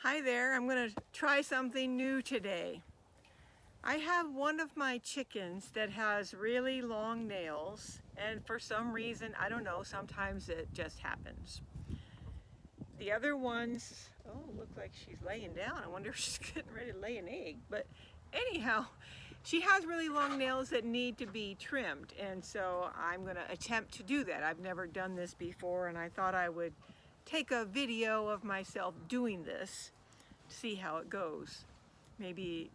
Hi there, I'm going to try something new today. I have one of my chickens that has really long nails, and for some reason, I don't know, sometimes it just happens. The other ones, oh, look like she's laying down. I wonder if she's getting ready to lay an egg. But anyhow, she has really long nails that need to be trimmed, and so I'm going to attempt to do that. I've never done this before, and I thought I would take a video of myself doing this to see how it goes. Maybe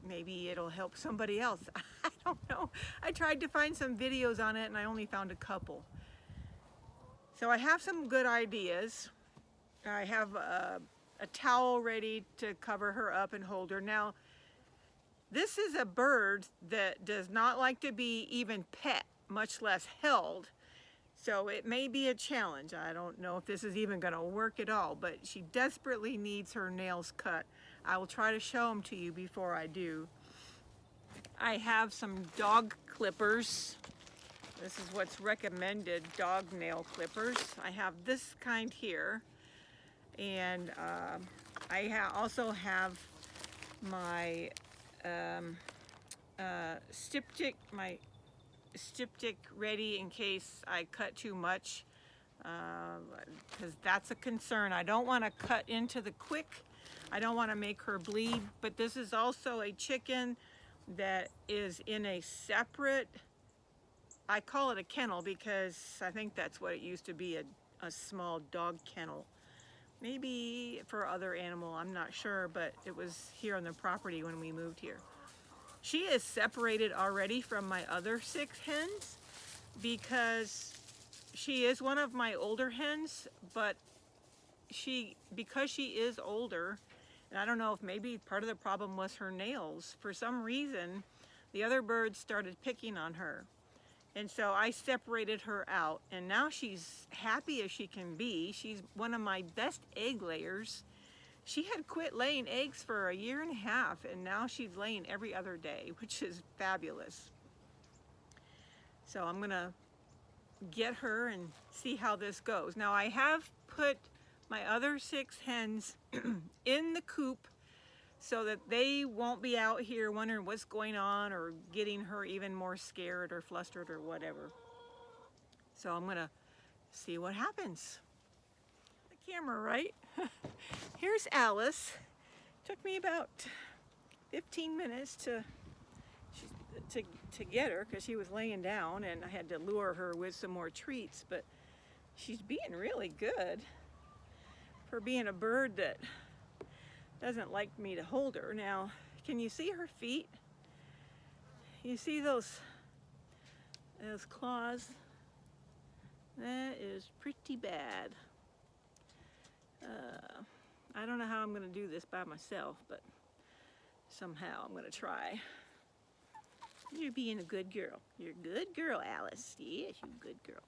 it'll help somebody else. I don't know. I tried to find some videos on it and I only found a couple. So I have some good ideas. I have a towel ready to cover her up and hold her. Now, this is a bird that does not like to be even pet, much less held. So it may be a challenge. I don't know if this is even going to work at all, but she desperately needs her nails cut. I will try to show them to you before I do. I have some dog clippers. This is what's recommended, dog nail clippers. I have this kind here. And I also have my styptic ready in case I cut too much, because that's a concern. I don't want to cut into the quick. I don't want to make her bleed, but this is also a chicken that is in a separate, I call it a kennel because I think that's what it used to be, a small dog kennel. Maybe for other animal, I'm not sure, but it was here on the property when we moved here. She is separated already from my other 6 hens because she is one of my older hens, but because she is older, and I don't know if maybe part of the problem was her nails, for some reason the other birds started picking on her. And so I separated her out, and now she's happy as she can be. She's one of my best egg layers. She had quit laying eggs for 1.5 years, and now she's laying every other day, which is fabulous. So I'm gonna get her and see how this goes. Now I have put my other 6 hens in the coop so that they won't be out here wondering what's going on or getting her even more scared or flustered or whatever. So I'm gonna see what happens. The camera, right? Here's Alice. Took me about 15 minutes to get her because she was laying down, and I had to lure her with some more treats, but she's being really good for being a bird that doesn't like me to hold her. Now, can you see her feet? You see those claws? That is pretty bad. I don't know how I'm going to do this by myself, but somehow I'm going to try. You're being a good girl. You're a good girl, Alice. Yes, you're a good girl.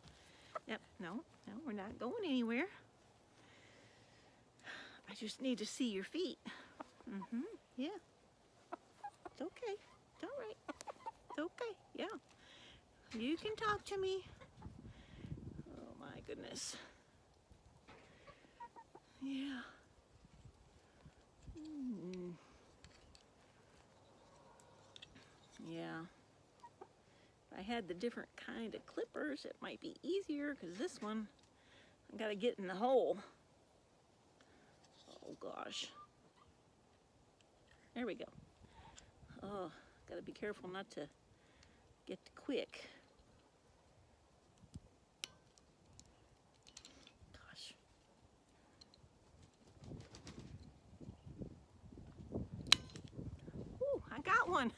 Yep, no, we're not going anywhere. I just need to see your feet. Yeah. It's okay. It's all right. It's okay, yeah. You can talk to me. Oh my goodness. Yeah. Yeah. If I had the different kind of clippers, it might be easier, because this one, I gotta get in the hole. Oh gosh. There we go. Oh, gotta be careful not to get the quick. Gosh. Ooh, I got one.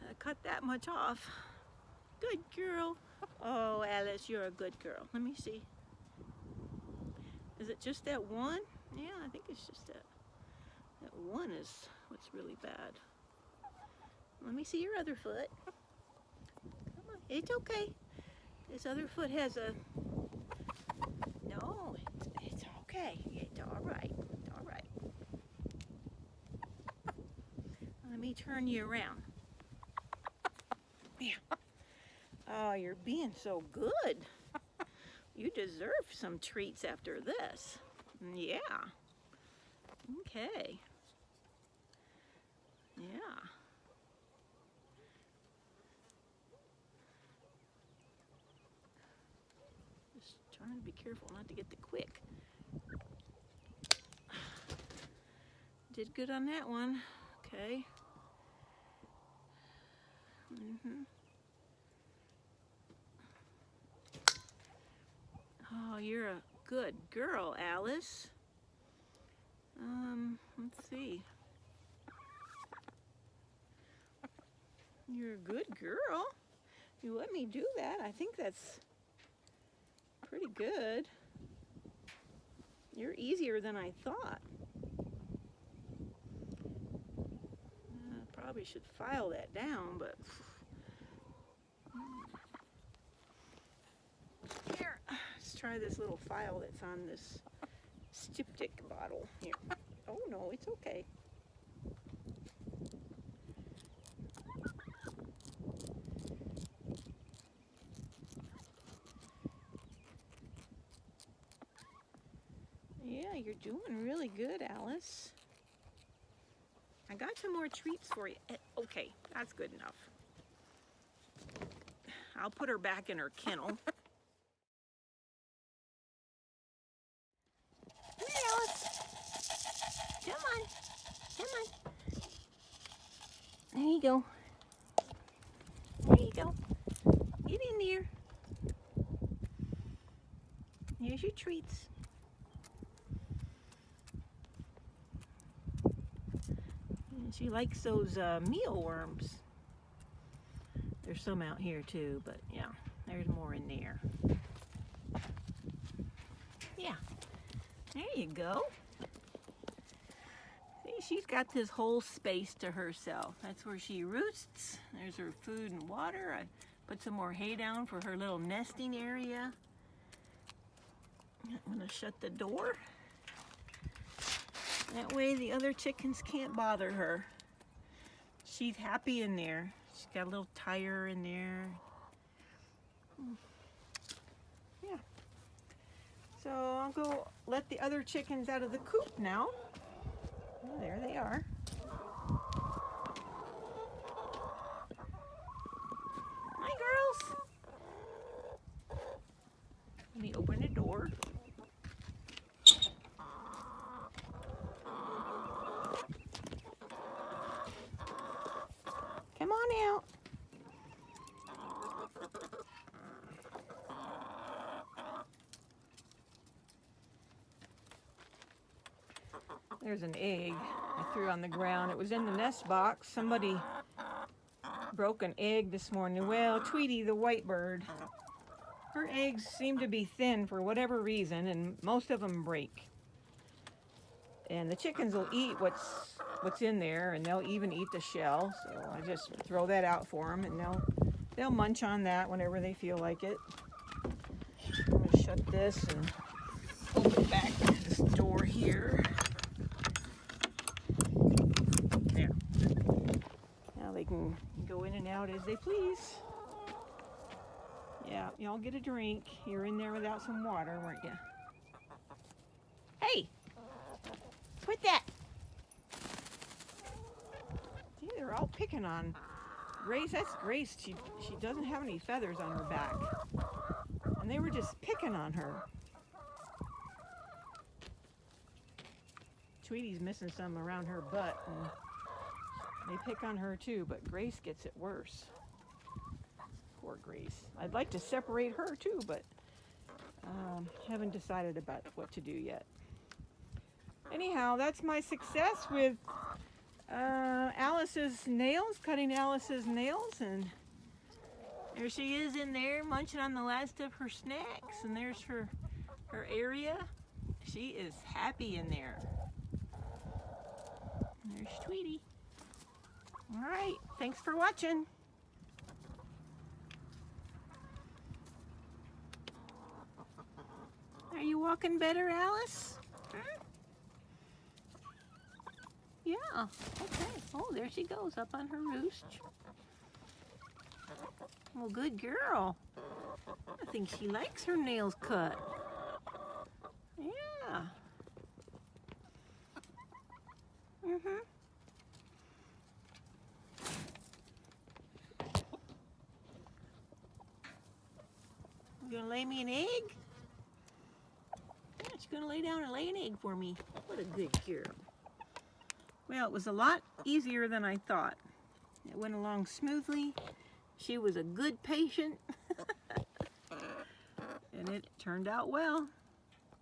I cut that much off. Good girl. Oh, Alice, you're a good girl. Let me see. Is it just that one? Yeah, I think it's just that one is what's really bad. Let me see your other foot. Come on, it's okay. This other foot has a... No, it's okay. It's all right. It's all right. Let me turn you around. Yeah. Oh, you're being so good. You deserve some treats after this. Yeah. Okay. Yeah. Just trying to be careful not to get the quick. Did good on that one. Okay. Oh, you're a good girl, Alice. Let's see. You're a good girl. You let me do that. I think that's pretty good. You're easier than I thought. Probably should file that down, but here, let's try this little file that's on this styptic bottle here. Oh no, it's okay. Yeah, you're doing really good, Alice. I got some more treats for you. Okay, that's good enough. I'll put her back in her kennel. Come here, Alice. Come on. Come on. There you go. There you go. Get in there. Here's your treats. And she likes those mealworms. There's some out here too, but yeah, there's more in there. Yeah, there you go. See, she's got this whole space to herself. That's where she roosts. There's her food and water. I put some more hay down for her little nesting area. I'm gonna shut the door. That way the other chickens can't bother her. She's happy in there. She's got a little tire in there. Yeah. So I'll go let the other chickens out of the coop now. Oh, there they are. Hi, girls. Let me open the door. Come on out. There's an egg I threw on the ground. It was in the nest box. Somebody broke an egg this morning. Well, Tweety, the white bird, her eggs seem to be thin for whatever reason, and most of them break. And the chickens will eat what's in there, and they'll even eat the shell. So I just throw that out for them, and they'll munch on that whenever they feel like it. I'm gonna shut this and open back this door here. There. Now they can go in and out as they please. Yeah, y'all get a drink. You're in there without some water, weren't you? Hey! Quit that! See, they're all picking on Grace. That's Grace. She doesn't have any feathers on her back. And they were just picking on her. Tweety's missing some around her butt, and they pick on her too, but Grace gets it worse. Poor Grace. I'd like to separate her too, but haven't decided about what to do yet. Anyhow, that's my success with Alice's nails, cutting Alice's nails, and there she is in there munching on the last of her snacks, and there's her area. She is happy in there. And there's Tweety. All right, thanks for watching. Are you walking better, Alice? Huh? Yeah, okay. Oh, there she goes up on her roost. Well, good girl. I think she likes her nails cut. Yeah. You gonna lay me an egg? Yeah, she's gonna lay down and lay an egg for me. What a good girl. Well, it was a lot easier than I thought. It went along smoothly. She was a good patient. And it turned out well.